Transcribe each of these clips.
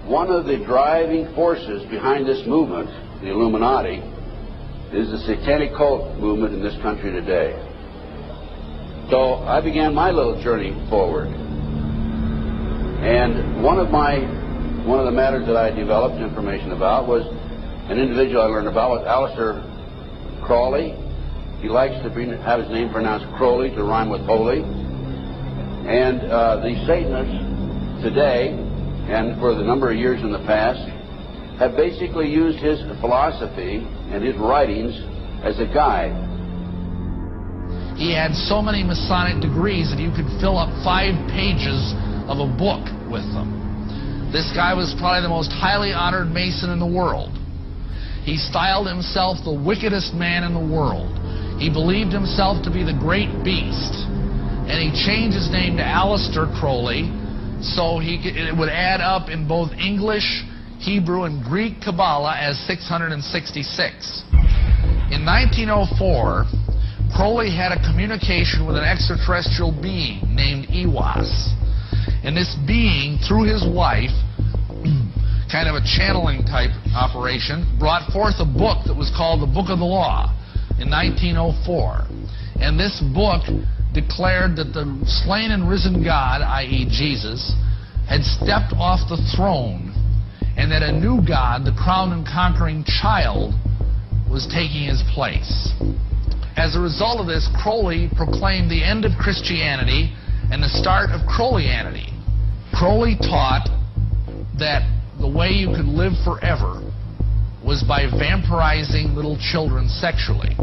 one of the driving forces behind this movement, the Illuminati, is the satanic cult movement in this country today. So I began my little journey forward. And one of the matters that I developed information about was an individual I learned about was Aleister Crowley. He likes to have his name pronounced Crowley to rhyme with holy. And the Satanists today, and for the number of years in the past, have basically used his philosophy and his writings as a guide. He had so many Masonic degrees that you could fill up 5 pages of a book with them. This guy was probably the most highly honored Mason in the world. He styled himself the wickedest man in the world. He believed himself to be the great beast. And he changed his name to Aleister Crowley, so it would add up in both English, Hebrew, and Greek Kabbalah as 666. In 1904, Crowley had a communication with an extraterrestrial being named Iwas. And this being, through his wife, kind of a channeling type operation, brought forth a book that was called the Book of the Law in 1904. And this book declared that the slain and risen God, i.e. Jesus, had stepped off the throne, and that a new God, the crowned and conquering child, was taking his place. As a result of this, Crowley proclaimed the end of Christianity and the start of Crowleyanity. Crowley taught that the way you could live forever was by vampirizing little children sexually.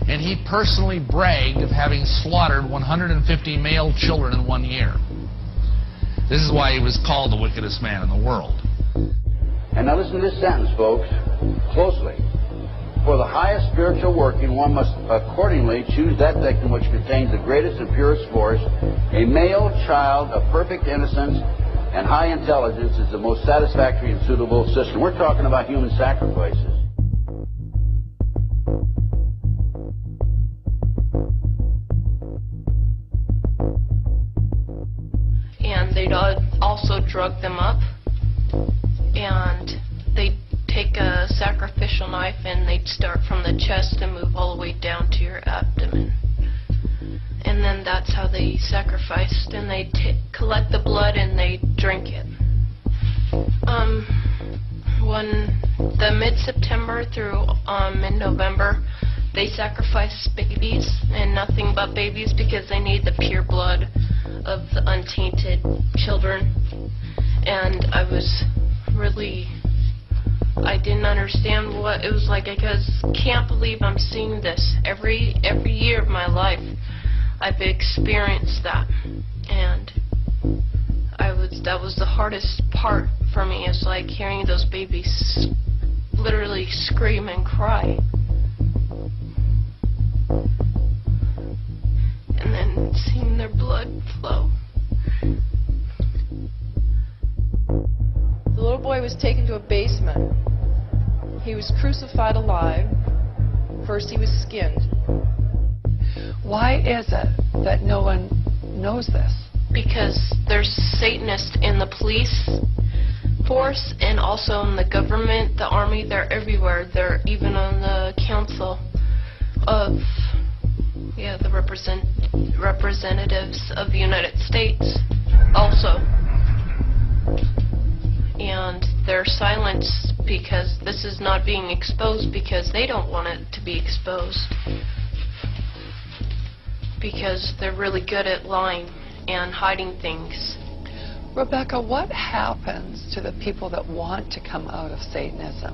And he personally bragged of having slaughtered 150 male children in 1 year. This is why he was called the wickedest man in the world. And now listen to this sentence, folks, closely. For the highest spiritual working, one must accordingly choose that victim which contains the greatest and purest force. A male child of perfect innocence and high intelligence is the most satisfactory and suitable system. We're talking about human sacrifices. And they'd also drug them up, and they'd take a sacrificial knife and they'd start from the chest and move all the way down to your abdomen. And then that's how they sacrificed, and they'd collect the blood and they'd drink it. When the mid-September through mid-November, they sacrificed babies and nothing but babies because they need the pure blood of the untainted children. And I didn't understand what it was like. I can't believe I'm seeing this every year of my life. I've experienced that, and that was the hardest part for me. Is like hearing those babies literally scream and cry, and then seeing their blood flow. The little boy was taken to a basement. He was crucified alive. First he was skinned. Why is it that no one knows this? Because there's Satanists in the police force and also in the government, the army. They're everywhere. They're even on the council of the representatives of the United States also. And they're silenced because this is not being exposed, because they don't want it to be exposed, because they're really good at lying and hiding things. Rebecca, what happens to the people that want to come out of Satanism?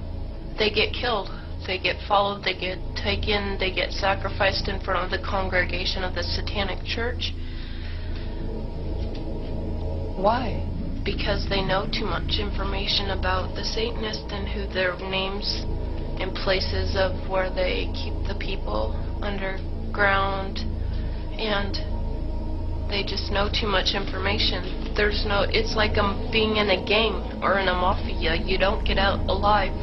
They get killed. They get followed. They get taken. They get sacrificed in front of the congregation of the Satanic Church. Why? Because they know too much information about the Satanists and who their names and places of where they keep the people underground, and they just know too much information. It's like being in a gang or in a mafia. You don't get out alive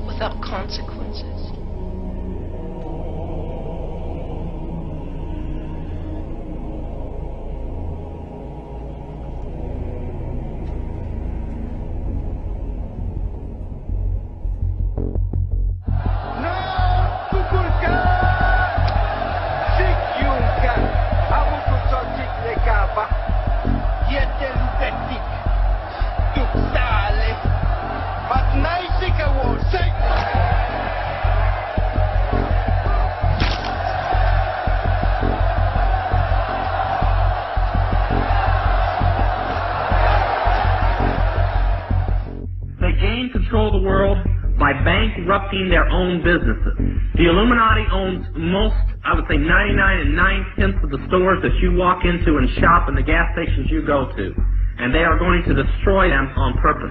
without consequences. by bankrupting their own businesses. The Illuminati owns most, I would say 99 9/10 of the stores that you walk into and shop and the gas stations you go to. And they are going to destroy them on purpose.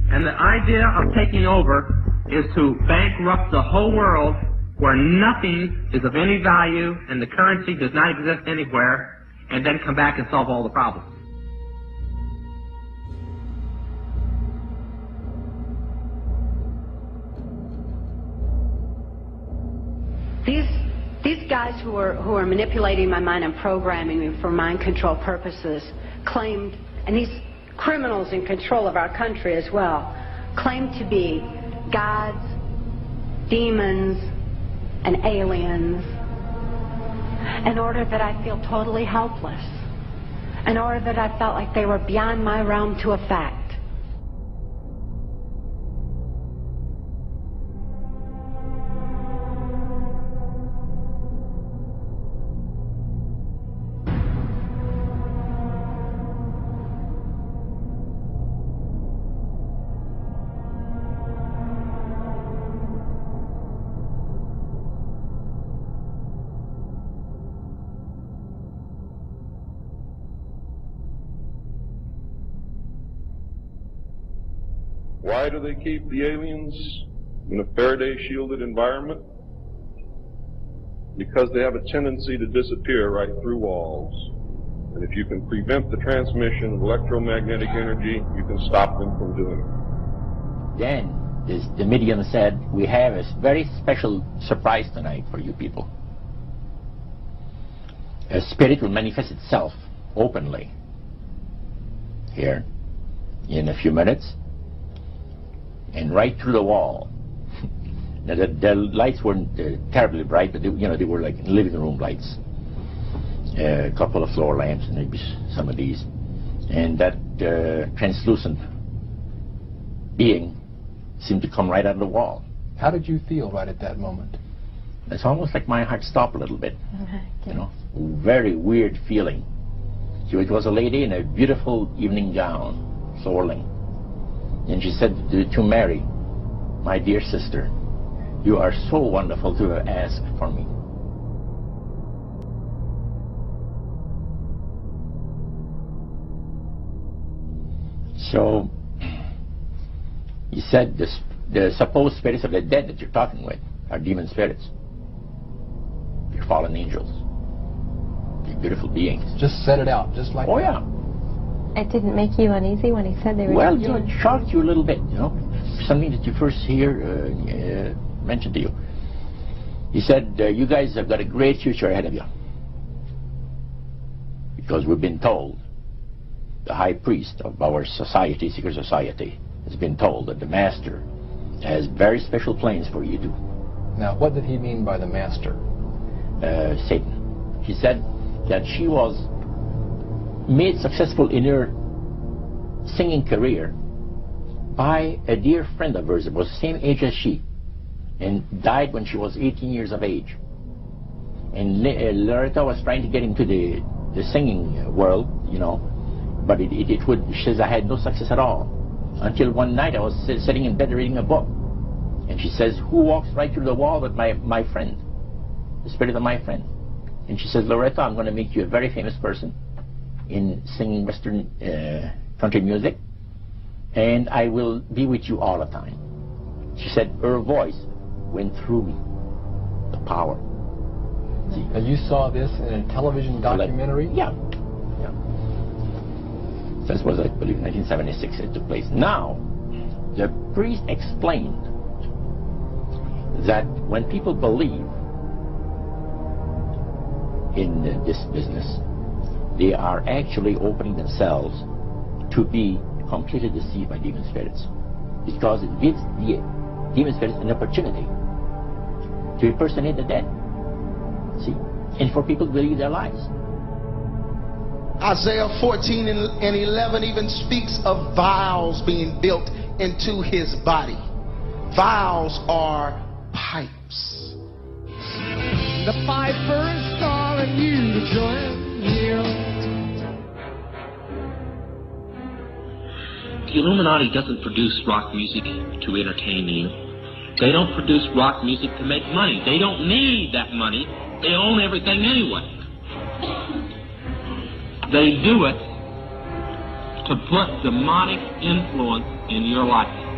And the idea of taking over is to bankrupt the whole world where nothing is of any value and the currency does not exist anywhere, and then come back and solve all the problems. These guys who are manipulating my mind and programming me for mind control purposes claimed, and these criminals in control of our country as well, claimed to be gods, demons, and aliens, in order that I feel totally helpless, in order that I felt like they were beyond my realm to affect. Why do they keep the aliens in a Faraday-shielded environment? Because they have a tendency to disappear right through walls. And if you can prevent the transmission of electromagnetic energy, you can stop them from doing it. Then the medium said, we have a very special surprise tonight for you people. A spirit will manifest itself openly here in a few minutes, and right through the wall. Now the lights weren't terribly bright, but they were like living room lights. A couple of floor lamps, and maybe some of these, and that translucent being seemed to come right out of the wall. How did you feel right at that moment? It's almost like my heart stopped a little bit. Very weird feeling. It was a lady in a beautiful evening gown, swirling. And she said to Mary, my dear sister, you are so wonderful to have asked for me. So, he said the supposed spirits of the dead that you're talking with are demon spirits. They're fallen angels. They're beautiful beings. Just set it out, just like that. Oh, yeah. It didn't make you uneasy when he said they were... Well, it shocked you a little bit, something that you first hear mentioned to you. He said, you guys have got a great future ahead of you. Because we've been told, the high priest of our society, secret society, has been told that the master has very special plans for you too. Now, what did he mean by the master? Satan. He said that she was made successful in her singing career by a dear friend of hers that was the same age as she, and died when she was 18 years of age. And Loretta was trying to get into the singing world, but she says, I had no success at all. Until one night I was sitting in bed reading a book, and she says, who walks right through the wall with my friend, the spirit of my friend? And she says, Loretta, I'm going to make you a very famous person in singing Western country music, and I will be with you all the time. She said her voice went through me, the power. See? And you saw this in a television documentary? Yeah. This was, I believe, 1976 it took place. Now, the priest explained that when people believe in this business, they are actually opening themselves to be completely deceived by demon spirits, because it gives the demon spirits an opportunity to impersonate the dead, see, and for people to believe their lies. Isaiah 14 and 11 even speaks of vials being built into his body. Vials are pipes. The piper is calling you to join him. The Illuminati doesn't produce rock music to entertain you. They don't produce rock music to make money. They don't need that money. They own everything anyway. They do it to put demonic influence in your life.